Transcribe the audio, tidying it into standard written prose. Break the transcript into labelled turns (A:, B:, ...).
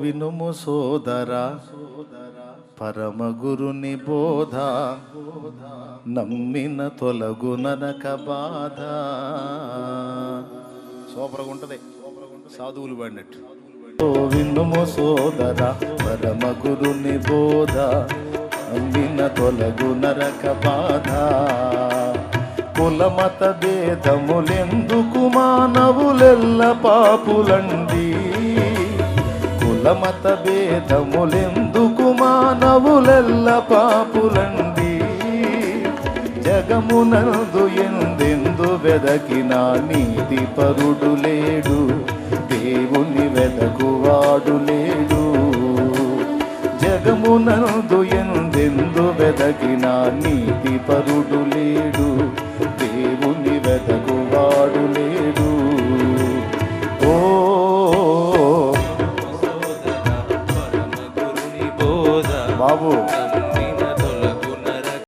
A: వినుము సోదరా పరమగురుని బోధ, నమ్మిన తొలగుననక బాధ. సూపర్గా ఉంటుంది సాధువులు వాడినట్టు. ఓ వినుము సోదరా పరమగురుని బోధ, నమ్మిన తొలగునరక బాధ. కులమత భేదములెందుకు మానవులెల్ల పాపులండి, కులమత భేదములెందుకు మానవులెల్ల పాపులండి. జగమునందు ఎందెందు వెదకినా నీతి పరుడు లేడు, దేవుని వెదకువాడు లేడు. జగమునందు ఎందెందు వెదకినా నీతి పరుడు లేడు, దేవుని వెదకువాడు లేడు. ఓ బాబు